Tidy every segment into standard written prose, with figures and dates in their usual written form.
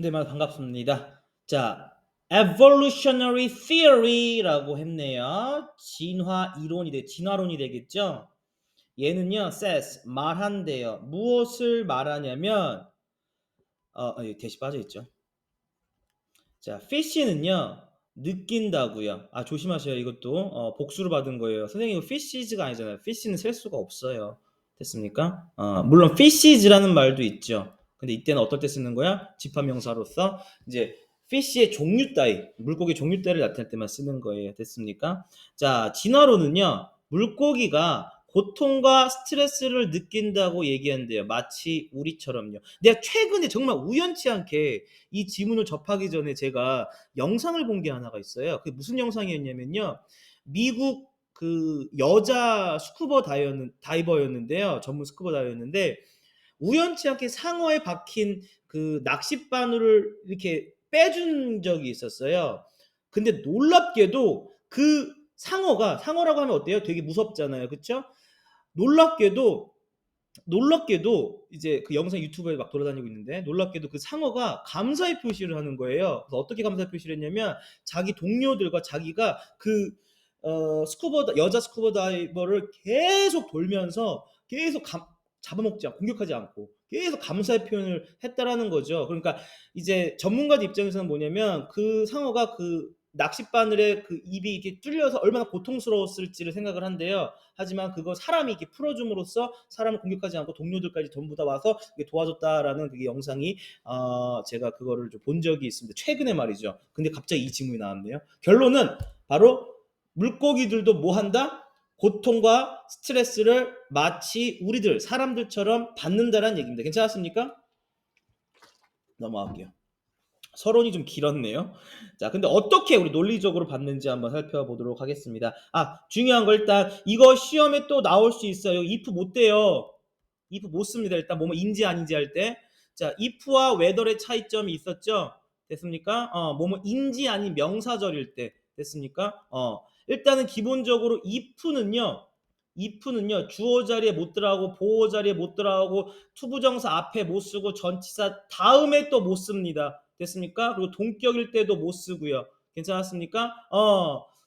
네, 반갑습니다. 자, evolutionary theory라고 했네요. 진화론이 되겠죠? 얘는요, says 말한대요. 무엇을 말하냐면 여기 대시 빠져 있죠. 자, fish는요, 느낀다고요. 아, 조심하셔요. 이것도 복수를 받은 거예요. 선생님 이거 fishes가 아니잖아요. fish는 셀 수가 없어요. 됐습니까? 물론 fishes라는 말도 있죠. 근데 이때는 어떨 때 쓰는 거야? 집합명사로서 이제 fish의 종류 따위, 물고기 종류 따위를 나타낼 때만 쓰는 거예요. 됐습니까? 자, 진화론은요, 물고기가 고통과 스트레스를 느낀다고 얘기한대요. 마치 우리처럼요. 내가 최근에 정말 우연치 않게 이 지문을 접하기 전에 제가 영상을 본 게 하나가 있어요. 그게 무슨 영상이었냐면요. 미국 그 여자 스쿠버 다이버였는데요. 전문 스쿠버 다이버였는데 우연치 않게 상어에 박힌 그 낚싯바늘을 이렇게 빼준 적이 있었어요. 근데 놀랍게도 그 상어라고 하면 어때요? 되게 무섭잖아요. 그쵸? 놀랍게도 이제 그 영상 유튜브에 막 돌아다니고 있는데 놀랍게도 그 상어가 감사의 표시를 하는 거예요. 그래서 어떻게 감사의 표시를 했냐면 자기 동료들과 자기가 그 여자 스쿠버 다이버를 계속 돌면서 계속 잡아먹지 않고 공격하지 않고 계속 감사의 표현을 했다라는 거죠. 그러니까 이제 전문가들 입장에서는 뭐냐면 그 상어가 그 낚싯바늘에 그 입이 이렇게 뚫려서 얼마나 고통스러웠을지를 생각을 한대요. 하지만 그거 사람이 이렇게 풀어줌으로써 사람을 공격하지 않고 동료들까지 전부 다 와서 도와줬다라는 그게 영상이 제가 그거를 좀 본 적이 있습니다. 최근에 말이죠. 근데 갑자기 이 질문이 나왔네요. 결론은 바로 물고기들도 뭐 한다? 고통과 스트레스를 마치 우리들 사람들처럼 받는다라는 얘기입니다. 괜찮았습니까? 넘어갈게요. 서론이 좀 길었네요. 자, 근데 어떻게 우리 논리적으로 받는지 한번 살펴보도록 하겠습니다. 중요한 거 일단 이거 시험에 또 나올 수 있어요. if 못 돼요. if 못 씁니다. 일단 뭐뭐 인지 아닌지 할 때. 자, if와 whether의 차이점이 있었죠. 됐습니까? 뭐뭐 인지 아닌 명사절일 때. 됐습니까? 일단은 기본적으로 if는요 주어 자리에 못 들어가고 보어 자리에 못 들어가고 투부정사 앞에 못 쓰고 전치사 다음에 또 못 씁니다. 됐습니까? 그리고 동격일 때도 못 쓰고요. 괜찮았습니까?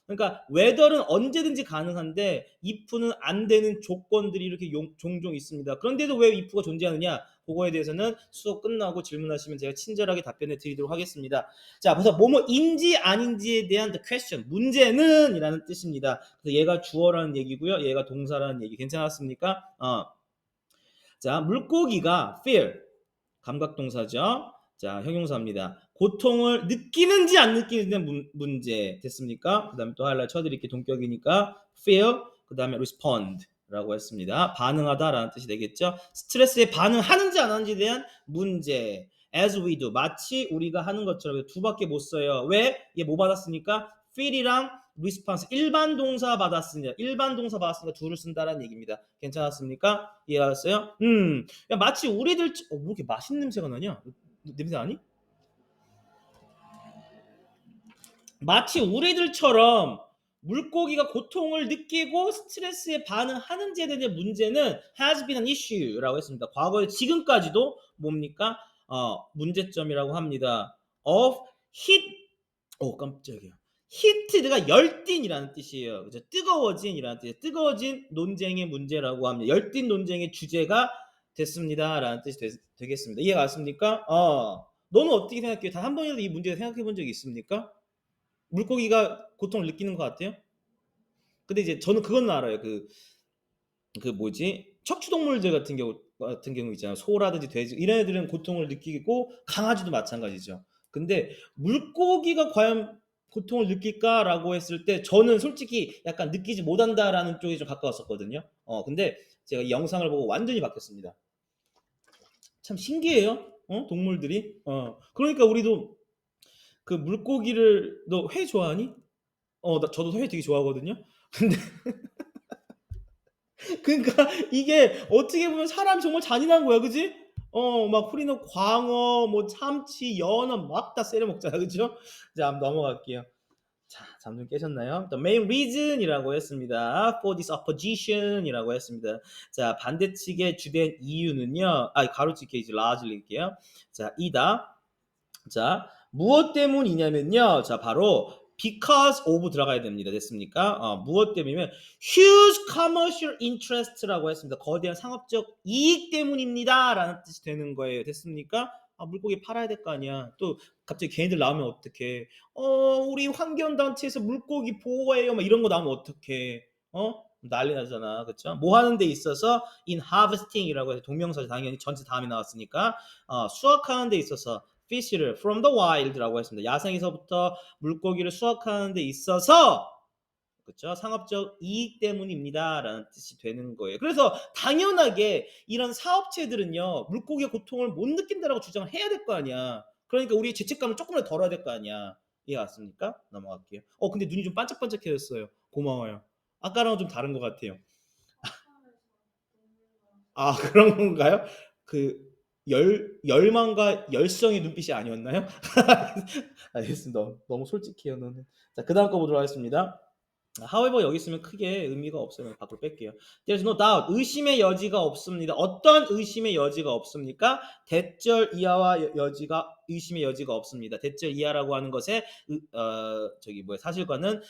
그러니까 whether는 언제든지 가능한데 if는 안 되는 조건들이 이렇게 종종 있습니다. 그런데도 왜 if가 존재하느냐? 그거에 대해서는 수업 끝나고 질문하시면 제가 친절하게 답변해 드리도록 하겠습니다. 자, 그래서 뭐뭐인지 아닌지에 대한 the question, 문제는 이라는 뜻입니다. 그래서 얘가 주어라는 얘기고요. 얘가 동사라는 얘기. 괜찮았습니까? 자, 물고기가 feel, 감각동사죠. 자, 형용사입니다. 고통을 느끼는지 안 느끼는지 문제 됐습니까? 그 다음에 또 하이라이트 쳐드릴게요. 동격이니까 feel, 그 다음에 respond 라고 했습니다. 반응하다라는 뜻이 되겠죠. 스트레스에 반응하는지 안 하는지에 대한 문제. as we do, 마치 우리가 하는 것처럼. 두 밖에 못 써요. 왜? 얘 뭐 받았으니까 feel이랑 response, 일반 동사 받았으니까 둘을 쓴다라는 얘기입니다. 괜찮았습니까? 이해하셨어요? 야, 마치 우리들 뭐 이렇게 맛있는 냄새가 나냐? 냄새 나니? 마치 우리들처럼 물고기가 고통을 느끼고 스트레스에 반응하는지에 대한 문제는 has been an issue라고 했습니다. 과거에 지금까지도 뭡니까? 문제점이라고 합니다. of heat. 깜짝이야. 히트가 열띤이라는 뜻이에요. 그죠? 뜨거워진이라는 뜻이에요. 뜨거워진 논쟁의 문제라고 합니다. 열띤 논쟁의 주제가 됐습니다라는 뜻이 되겠습니다. 이해 갔습니까? 너는 어떻게 생각해요? 단 한 번이라도 이 문제를 생각해 본 적이 있습니까? 물고기가 고통을 느끼는 것 같아요? 근데 이제 저는 그건 알아요. 그 뭐지? 척추동물들 같은 경우 있잖아요. 소라든지 돼지 이런 애들은 고통을 느끼고 강아지도 마찬가지죠. 근데 물고기가 과연 고통을 느낄까라고 했을 때 저는 솔직히 약간 느끼지 못한다라는 쪽이 좀 가까웠었거든요. 근데 제가 이 영상을 보고 완전히 바뀌었습니다. 참 신기해요. 동물들이. 그러니까 우리도 그 물고기를 너 회 좋아하니? 저도 회 되게 좋아하거든요. 근데 그러니까 이게 어떻게 보면 사람이 정말 잔인한 거야, 그지? 막 우리는 광어, 뭐 참치, 연어 막 다 썰어 먹잖아, 그죠? 자, 한번 넘어갈게요. 자, 잠 좀 깨셨나요? The main reason이라고 했습니다. For this opposition이라고 했습니다. 자, 반대측의 주된 이유는요. 가로치기 이제 largely일게요. 자, 이다. 자, 무엇 때문이냐면요. 자, 바로 because of 들어가야 됩니다. 됐습니까? 무엇 때문이면 huge commercial interest라고 했습니다. 거대한 상업적 이익 때문입니다라는 뜻이 되는 거예요. 됐습니까? 물고기 팔아야 될 거 아니야. 또 갑자기 걔네들 나오면 어떡해. 우리 환경단체에서 물고기 보호해요. 막 이런 거 나오면 어떡해. 난리 나잖아. 그쵸? 뭐 하는 데 있어서 in harvesting이라고 해서 동명사죠. 당연히 전체 다음에 나왔으니까 수확하는 데 있어서 fish를 from the wild라고 했습니다. 야생에서부터 물고기를 수확하는 데 있어서 그렇죠? 상업적 이익 때문입니다라는 뜻이 되는 거예요. 그래서 당연하게 이런 사업체들은요. 물고기의 고통을 못 느낀다라고 주장을 해야 될 거 아니야. 그러니까 우리의 죄책감을 조금이라도 덜어야 될 거 아니야. 이해 갔습니까? 넘어갈게요. 근데 눈이 좀 반짝반짝해졌어요. 고마워요. 아까랑 좀 다른 것 같아요. 그런 건가요? 그 열망과 열성의 눈빛이 아니었나요? 알겠습니다. 너무 솔직해요, 너는. 자, 그다음 거 보도록 하겠습니다. however 여기 있으면 크게 의미가 없어요. 밖으로 뺄게요. There's no doubt. 의심의 여지가 없습니다. 어떤 의심의 여지가 없습니까? 대절 이하와 여지가 의심의 여지가 없습니다. 대절 이하라고 하는 것에 사실과는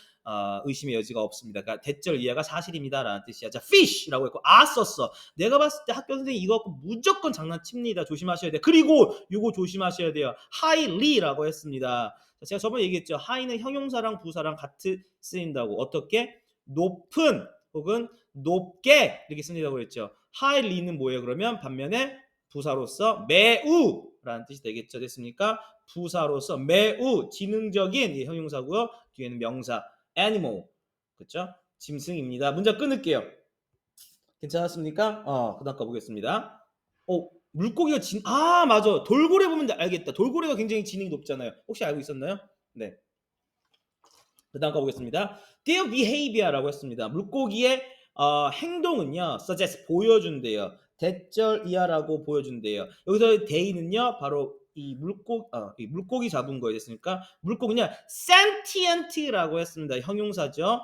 의심의 여지가 없습니다. 그러니까 대절 이하가 사실입니다라는 뜻이야. 자, fish라고 했고 썼어. 내가 봤을 때 학교 선생님 이거 갖고 무조건 장난칩니다. 조심하셔야 돼요. 그리고 이거 조심하셔야 돼요. highly라고 했습니다. 제가 저번에 얘기했죠. high는 형용사랑 부사랑 같이 쓰인다고. 어떻게? 높은 혹은 높게 이렇게 쓴다고 그랬죠. highly는 뭐예요? 그러면 반면에 부사로서 매우라는 뜻이 되겠죠. 됐습니까? 부사로서 매우 지능적인 형용사고요. 뒤에는 명사 animal. 그렇죠? 짐승입니다. 문장 끊을게요. 괜찮았습니까? 그다음 거 보겠습니다. 물고기가 맞아. 돌고래 보면 알겠다. 돌고래가 굉장히 지능이 높잖아요. 혹시 알고 있었나요? 네. 그다음 거 보겠습니다. Their behavior라고 했습니다. 물고기의 행동은요, suggest 보여준대요. 대절 이하라고 보여준대요. 여기서 they는요, 바로 이 물고기 잡은 거에 됐으니까 물고기는 sentient라고 했습니다. 형용사죠.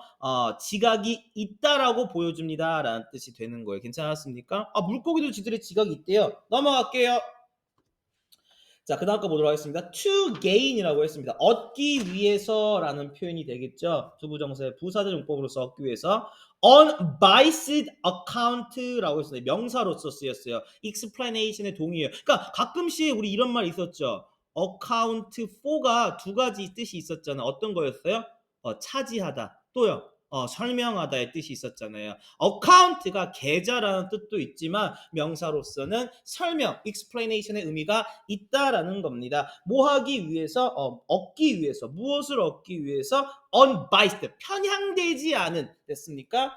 지각이 있다라고 보여줍니다라는 뜻이 되는 거예요. 괜찮았습니까? 물고기도 지들의 지각이 있대요. 넘어갈게요. 자, 그 다음 거 보도록 하겠습니다. to gain이라고 했습니다. 얻기 위해서라는 표현이 되겠죠. 투부정사의 부사절 용법으로서 얻기 위해서 on biased account라고 했습니다. 명사로서 쓰였어요. explanation의 동의어요. 그러니까 가끔씩 우리 이런 말 있었죠. account for가 두 가지 뜻이 있었잖아요. 어떤 거였어요? 차지하다. 또요. 설명하다의 뜻이 있었잖아요. account가 계좌라는 뜻도 있지만 명사로서는 설명, explanation의 의미가 있다라는 겁니다. 뭐 하기 위해서? 얻기 위해서. 무엇을 얻기 위해서? unbiased, 편향되지 않은, 됐습니까?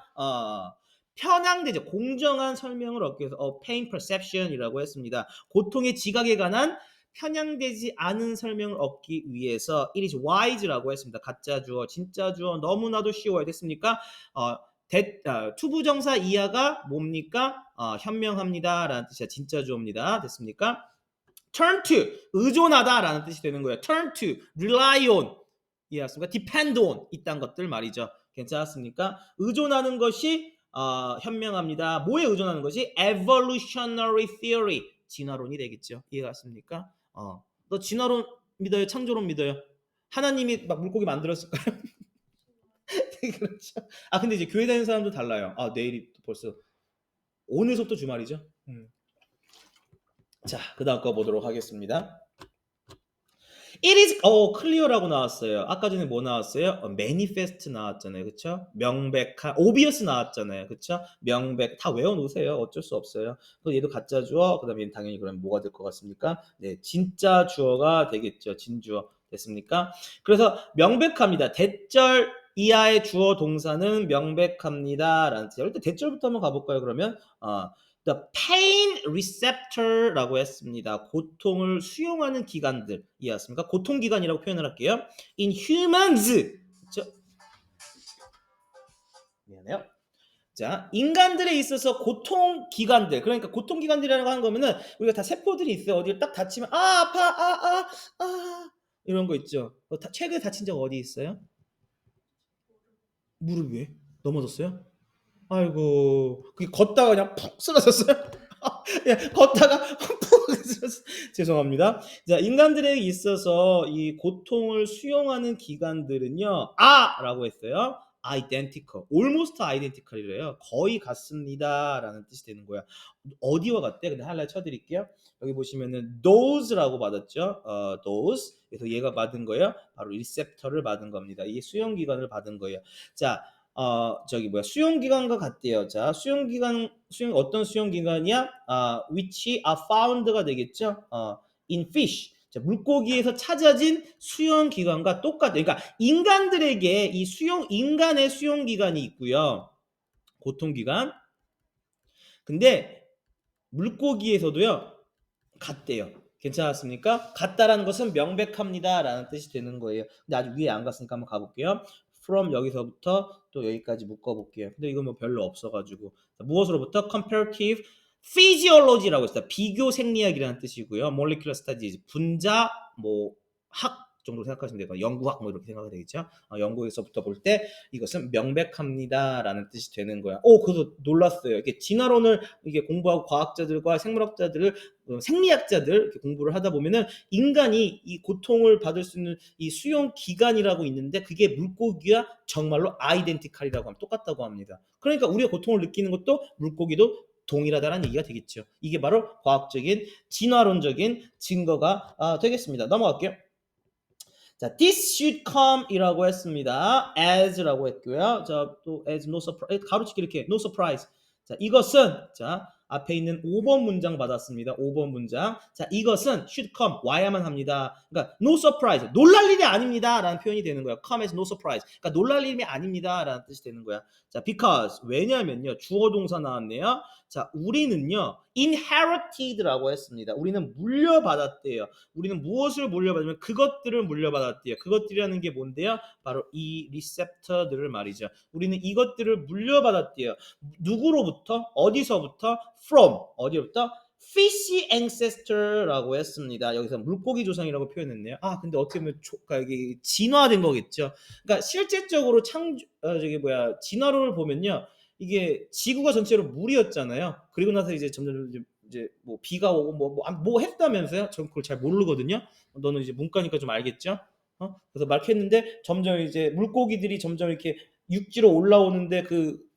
편향되죠. 공정한 설명을 얻기 위해서 pain perception이라고 했습니다. 고통의 지각에 관한 편향되지 않은 설명을 얻기 위해서 it is wise라고 했습니다. 가짜 주어, 진짜 주어 너무나도 쉬워요. 됐습니까? 투부정사 이하가 뭡니까? 현명합니다라는 뜻이야. 진짜 주어입니다. 됐습니까? turn to 의존하다라는 뜻이 되는 거예요. turn to, rely on 이해했습니까? depend on 이딴 것들 말이죠. 괜찮았습니까? 의존하는 것이 현명합니다. 뭐에 의존하는 것이? evolutionary theory 진화론이 되겠죠. 이해갔습니까? 너 진화론 믿어요? 창조론 믿어요? 하나님이 막 물고기 만들었을까요? 그렇죠. 근데 이제 교회 다니는 사람도 달라요. 내일이 벌써 오늘부터 주말이죠. 자, 그다음 거 보도록 하겠습니다. It is clear라고 나왔어요. 아까 전에 뭐 나왔어요? manifest 나왔잖아요. 그렇죠? 명백한 obvious 나왔잖아요. 그렇죠? 명백 다 외워 놓으세요. 어쩔 수 없어요. 얘도 가짜 주어. 그다음에 당연히 그러면 뭐가 될 것 같습니까? 네, 진짜 주어가 되겠죠. 진주어. 됐습니까? 그래서 명백합니다. 대절 이하의 주어 동사는 명백합니다라는 뜻이에요. 일단 대절부터 한번 가볼까요? 그러면 The pain receptor라고 했습니다. 고통을 수용하는 기관들 이해했습니까? 고통기관이라고 표현을 할게요. In humans. 그렇죠? 미안해요. 자, 인간들에 있어서 고통기관들. 그러니까 고통기관들이라고 하는 거면은 우리가 다 세포들이 있어요. 어디를 딱 다치면 아파 이런 거 있죠. 최근에 다친 적 어디 있어요? 무릎 위에 넘어졌어요? 아이고, 그게 걷다가 그냥 푹 쓰러졌어요? 예, 걷다가 죄송합니다. 자, 인간들에게 있어서 이 고통을 수용하는 기간들은요. 라고 했어요. identical, almost identical이래요. 거의 같습니다라는 뜻이 되는 거야. 어디와 같대? 근데 하나 쳐드릴게요. 여기 보시면은 dose라고 받았죠. dose. 그래서 얘가 받은 거예요. 바로 receptor를 받은 겁니다. 이 수용 기간을 받은 거예요. 자, 저기 뭐야 수용 기간과 같대요. 자, 수용 기간 어떤 수용 기간이야? which are found가 되겠죠. in fish. 자, 물고기에서 찾아진 수용 기간과 똑같아요. 그러니까 인간들에게 이 인간의 수용 기간이 있고요. 고통 기간. 근데 물고기에서도요. 같대요. 괜찮았습니까? 같다라는 것은 명백합니다라는 뜻이 되는 거예요. 근데 아직 위에 안 갔으니까 한번 가볼게요. from 여기서부터 또 여기까지 묶어볼게요. 근데 이건 뭐 별로 없어가지고 무엇으로부터 comparative physiology라고 했어요. 비교 생리학이라는 뜻이고요. molecular studies 분자 뭐 학 정도 생각하시면 되고 연구학 뭐 이렇게 생각이 되겠죠. 연구에서부터 볼 때 이것은 명백합니다라는 뜻이 되는 거야. 그래서 놀랐어요. 이게 진화론을 이게 공부하고 과학자들과 생물학자들을 생리학자들 이렇게 공부를 하다 보면은 인간이 이 고통을 받을 수 있는 이 수용 기간이라고 있는데 그게 물고기와 정말로 아이덴티칼이라고 하면 똑같다고 합니다. 그러니까 우리가 고통을 느끼는 것도 물고기도 동일하다는 얘기가 되겠죠. 이게 바로 과학적인 진화론적인 증거가 되겠습니다. 넘어갈게요. 자, this should come이라고 했습니다. as라고 했고요. 자, 또 as no surprise 가로치기 이렇게 no surprise. 자, 이것은 자 앞에 있는 5번 문장 받았습니다. 5번 문장. 자, 이것은 should come 와야만 합니다. 그러니까 no surprise 놀랄 일이 아닙니다라는 표현이 되는 거예요. come as no surprise. 그러니까 놀랄 일이 아닙니다라는 뜻이 되는 거야. 자, because 왜냐면요 주어 동사 나왔네요. 자, 우리는요 inherited라고 했습니다. 우리는 물려받았대요. 우리는 무엇을 물려받으면 그것들을 물려받았대요. 그것들이라는 게 뭔데요? 바로 이 리셉터들을 말이죠. 우리는 이것들을 물려받았대요. 누구로부터? 어디서부터? From 어디로부터? Fishy ancestor라고 했습니다. 여기서 물고기 조상이라고 표현했네요. 근데 어떻게 보면 그러니까 이게 진화된 거겠죠. 그러니까 실제적으로 진화론을 보면요. 이게 지구가 전체로 물이었잖아요. 그리고 나서 이제 점점 이제 뭐 비가 오고 뭐 했다면서요? 전 그걸 잘 모르거든요. 너는 이제 문과니까 좀 알겠죠? 그래서 막 했는데 점점 이제 물고기들이 점점 이렇게 육지로 올라오는데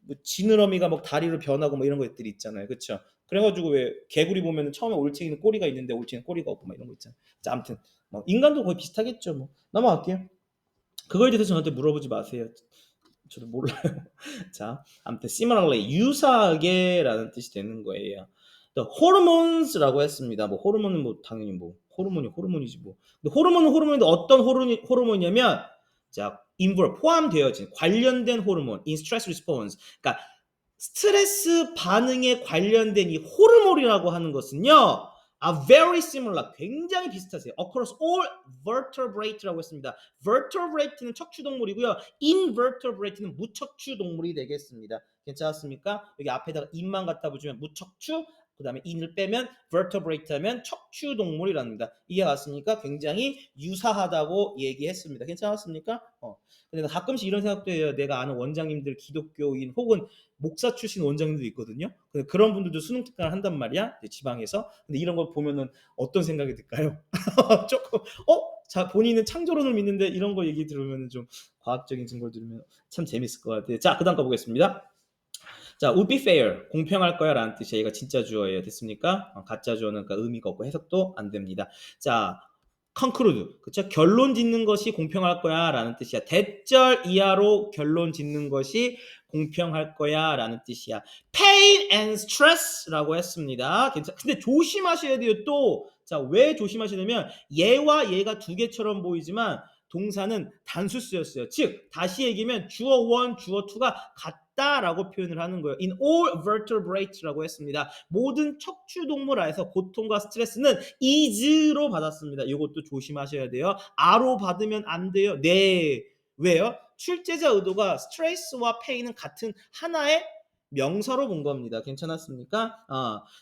뭐 지느러미가 막 다리로 변하고 뭐 이런 것들이 있잖아요. 그렇죠? 그래가지고 왜 개구리 보면은 처음에 올챙이는 꼬리가 있는데 올챙이는 꼬리가 없고 막 이런 거 있잖아요. 자, 아무튼 뭐 인간도 거의 비슷하겠죠. 뭐 넘어갈게요. 그거에 대해서 저한테 물어보지 마세요. 저도 몰라요. 자, 아무튼 similarly 유사하게라는 뜻이 되는 거예요. 또 hormones라고 했습니다. 뭐 호르몬은 뭐 당연히 뭐 호르몬이지 뭐. 근데 호르몬은 호르몬인데 어떤 호르몬이냐면 자, involve 포함되어진 관련된 호르몬 in stress response. 그러니까 스트레스 반응에 관련된 이 호르몬이라고 하는 것은요. very similar, 굉장히 비슷하세요. across all vertebrate라고 했습니다. vertebrate는 척추동물이고요. invertebrate는 무척추 동물이 되겠습니다. 괜찮았습니까? 여기 앞에다가 인만 갖다 붙이면 무척추, 그 다음에 in을 빼면 vertebrate 하면 척추 동물이랍니다. 이게 맞습니까? 굉장히 유사하다고 얘기했습니다. 괜찮았습니까? 근데 가끔씩 이런 생각도 해요. 내가 아는 원장님들 기독교인 혹은 목사 출신 원장님도 있거든요. 그런 분들도 수능 특강을 한단 말이야. 지방에서. 근데 이런 걸 보면은 어떤 생각이 들까요? 조금 자, 본인은 창조론을 믿는데 이런 거 얘기 들으면 좀 과학적인 증거를 들으면 참 재밌을 것 같아요. 자, 그다음 거 보겠습니다. 자, would be fair, 공평할 거야 라는 뜻이에요. 얘가 진짜 주어예요. 됐습니까? 가짜 주어는 그러니까 의미가 없고 해석도 안 됩니다. 자, conclude, 그쵸? 결론 짓는 것이 공평할 거야 라는 뜻이야. 대절 이하로 결론 짓는 것이 공평할 거야 라는 뜻이야. pain and stress라고 했습니다. 근데 조심하셔야 돼요. 또, 자, 왜 조심하셔야 되면 얘와 얘가 두 개처럼 보이지만 동사는 단수 쓰였어요. 즉, 다시 얘기하면 주어 1, 주어 2가 같다라고 표현을 하는 거예요. In all vertebrate라고 했습니다. 모든 척추동물 안에서 고통과 스트레스는 is로 받았습니다. 이것도 조심하셔야 돼요. a로 받으면 안 돼요. 네. 왜요? 출제자 의도가 스트레스와 페인은 같은 하나의 명사로 본 겁니다. 괜찮았습니까?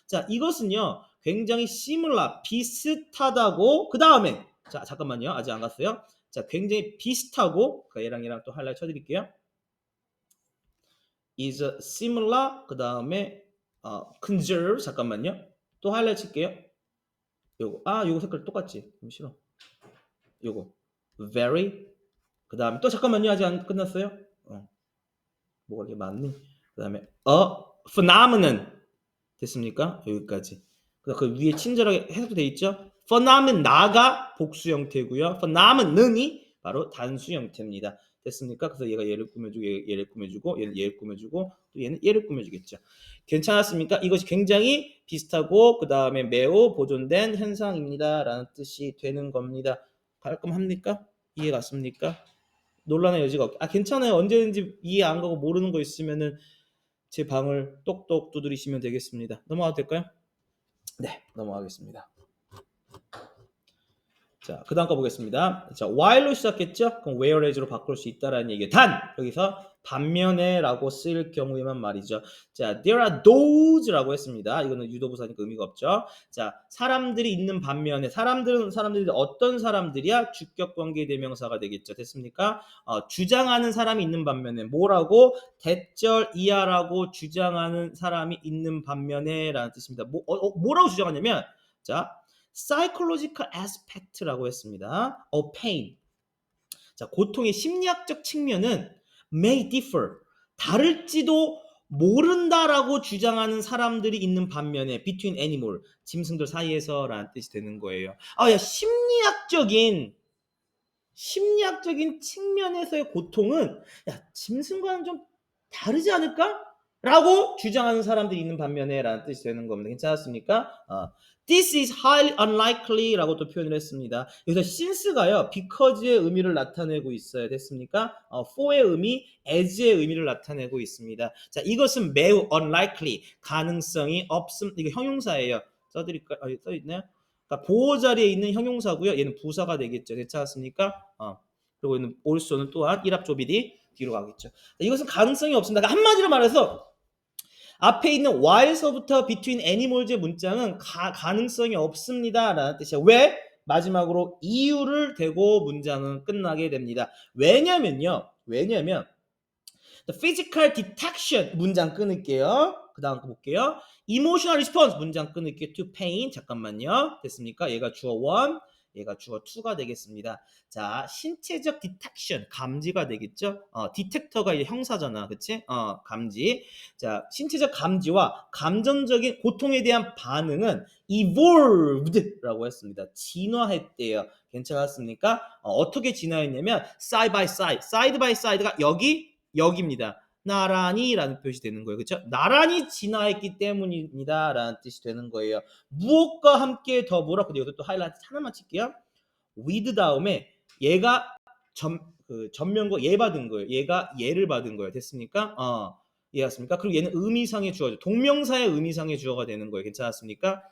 자, 이것은요. 굉장히 similar, 비슷하다고 그 다음에 자, 잠깐만요. 아직 안 갔어요. 자, 굉장히 비슷하고 얘랑 또 하이라이트 쳐드릴게요. is similar 그 다음에 conserve 잠깐만요. 또 하이라이트 칠게요. 요거 색깔 똑같지? 좀 싫어. 요거 very 그다음에 또 잠깐만요. 아직 안 끝났어요. 뭐가 이렇게 많니? 그다음에 phenomenon 됐습니까? 여기까지. 그 위에 친절하게 해석도 돼 있죠? phenomenon 나가 복수 형태고요. phenomenon이 바로 단수 형태입니다. 됐습니까? 그래서 얘가 얘를 꾸며주고 얘를 꾸며주고 얘를 꾸며주고 또 얘는 얘를 꾸며주겠죠. 괜찮았습니까? 이것이 굉장히 비슷하고 그 다음에 매우 보존된 현상입니다. 라는 뜻이 되는 겁니다. 깔끔합니까? 이해 갔습니까? 논란의 여지가 없. 괜찮아요. 언제든지 이해 안 가고 모르는 거 있으면은 제 방을 똑똑 두드리시면 되겠습니다. 넘어가도 될까요? 네, 넘어가겠습니다. 자, 그 다음 거 보겠습니다. 자, while로 시작했죠? 그럼 whereas로 바꿀 수 있다라는 얘기예요. 단! 여기서 반면에 라고 쓸 경우에만 말이죠. 자, there are those라고 했습니다. 이거는 유도부사니까 의미가 없죠. 자, 사람들이 있는 반면에 사람들이 어떤 사람들이야? 주격관계 대명사가 되겠죠. 됐습니까? 주장하는 사람이 있는 반면에 뭐라고? 대절 이하라고 주장하는 사람이 있는 반면에 라는 뜻입니다. 뭐라고 주장하냐면 자, psychological aspect라고 했습니다. of pain. 자, 고통의 심리학적 측면은 may differ. 다를지도 모른다라고 주장하는 사람들이 있는 반면에 between animal, 짐승들 사이에서라는 뜻이 되는 거예요. 야, 심리학적인 측면에서의 고통은 야, 짐승과는 좀 다르지 않을까? 라고 주장하는 사람들이 있는 반면에 라는 뜻이 되는 겁니다. 괜찮았습니까? This is highly unlikely 라고 또 표현을 했습니다. 여기서 since가요, because의 의미를 나타내고 있어요. 됐습니까? for의 의미, as의 의미를 나타내고 있습니다. 자, 이것은 매우 unlikely, 가능성이 없음, 이거 형용사예요. 써드릴까요? 써있나요? 그러니까 보호 자리에 있는 형용사고요. 얘는 부사가 되겠죠. 괜찮았습니까? 그리고 얘는 also는 또한 일합조비디 뒤로 가겠죠. 이것은 가능성이 없습니다. 그러니까 한마디로 말해서 앞에 있는 while서부터 between animals의 문장은 가능성이 없습니다. 라는 뜻이야. 왜? 마지막으로 이유를 대고 문장은 끝나게 됩니다. 왜냐면 the physical detection 문장 끊을게요. 그 다음 거 볼게요. emotional response 문장 끊을게요. to pain 잠깐만요. 됐습니까? 얘가 주어 1, 얘가 주어 2가 되겠습니다. 자, 신체적 detection 감지가 되겠죠? detector가 이제 형사잖아, 그치? 감지. 자, 신체적 감지와 감정적인 고통에 대한 반응은 evolved라고 했습니다. 진화했대요. 괜찮았습니까? 어떻게 진화했냐면 side by side가 여기입니다. 나란히라는 표시 되는 거예요. 그렇죠? 나란히 진화했기 때문입니다. 라는 뜻이 되는 거예요. 무엇과 함께 더불어, 근데 여기서 또 하이라이트 하나만 칠게요. with 다음에 얘가 전면과 얘 받은 거예요. 얘가 얘를 받은 거예요. 됐습니까? 이해했습니까? 그리고 얘는 의미상의 주어죠. 동명사의 의미상의 주어가 되는 거예요. 괜찮았습니까?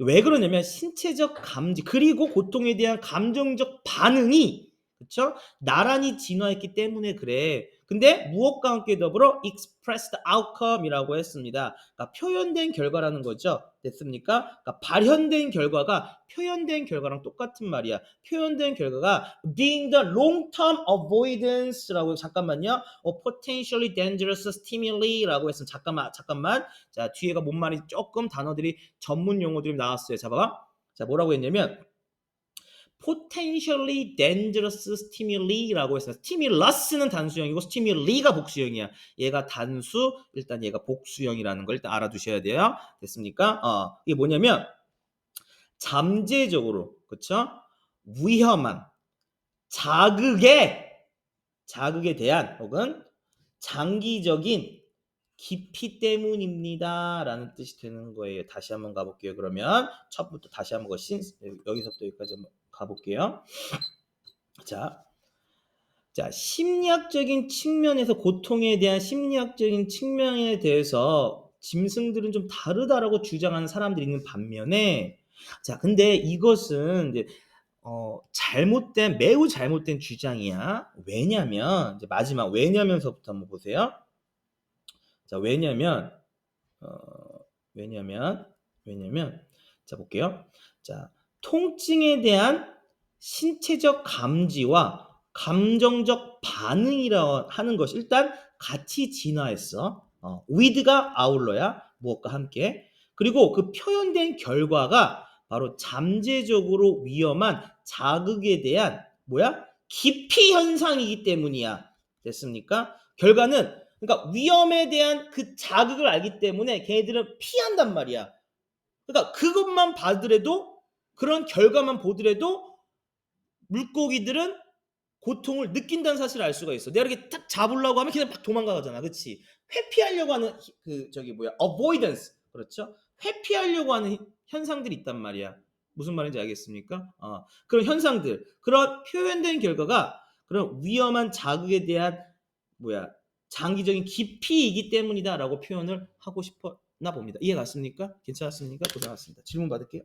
왜 그러냐면 신체적 감지 그리고 고통에 대한 감정적 반응이 그쵸? 나란히 진화했기 때문에 그래. 근데 무엇과 함께 더불어 expressed outcome이라고 했습니다. 그러니까 표현된 결과라는 거죠. 됐습니까? 그러니까 발현된 결과가 표현된 결과랑 똑같은 말이야. 표현된 결과가 being the long-term avoidance라고 잠깐만요. potentially dangerous stimuli,라고 했으면 잠깐만. 자, 뒤에가 뭔 말인지 조금 단어들이 전문 용어들이 나왔어요. 자, 봐봐. 자, 뭐라고 했냐면 potentially dangerous stimuli,라고 했어요. stimulus는 단수형이고 stimuly가 복수형이야. 얘가 단수, 일단 얘가 복수형이라는 걸 일단 알아두셔야 돼요. 됐습니까? 이게 뭐냐면 잠재적으로, 그쵸? 위험한 자극에 대한 혹은 장기적인 깊이 때문입니다. 라는 뜻이 되는 거예요. 다시 한번 가볼게요. 그러면 첫부터 다시 한번 여기서부터 여기까지 한번 가볼게요. 자, 심리학적인 측면에서 고통에 대한 심리학적인 측면에 대해서 짐승들은 좀 다르다라고 주장하는 사람들이 있는 반면에 자, 근데 이것은 이제 매우 잘못된 주장이야. 왜냐면 이제 마지막 왜냐면서부터 한번 보세요. 자, 왜냐면 자, 볼게요. 자, 통증에 대한 신체적 감지와 감정적 반응이라 하는 것이 일단 같이 진화했어. with가 아울러야 무엇과 함께. 그리고 그 표현된 결과가 바로 잠재적으로 위험한 자극에 대한 뭐야? 기피 현상이기 때문이야. 됐습니까? 결과는 그러니까 위험에 대한 그 자극을 알기 때문에 걔네들은 피한단 말이야. 그러니까 그것만 봐더라도 그런 결과만 보더라도 물고기들은 고통을 느낀다는 사실을 알 수가 있어. 내가 이렇게 딱 잡으려고 하면 그냥 막 도망가잖아. 그치? 회피하려고 하는 그 저기 뭐야? avoidance. 그렇죠? 회피하려고 하는 현상들이 있단 말이야. 무슨 말인지 알겠습니까? 그런 현상들, 그런 표현된 결과가 그런 위험한 자극에 대한 뭐야? 장기적인 기피이기 때문이다라고 표현을 하고 싶었나 봅니다. 이해 갔습니까? 괜찮았습니까? 고생하셨습니다. 질문 받을게요.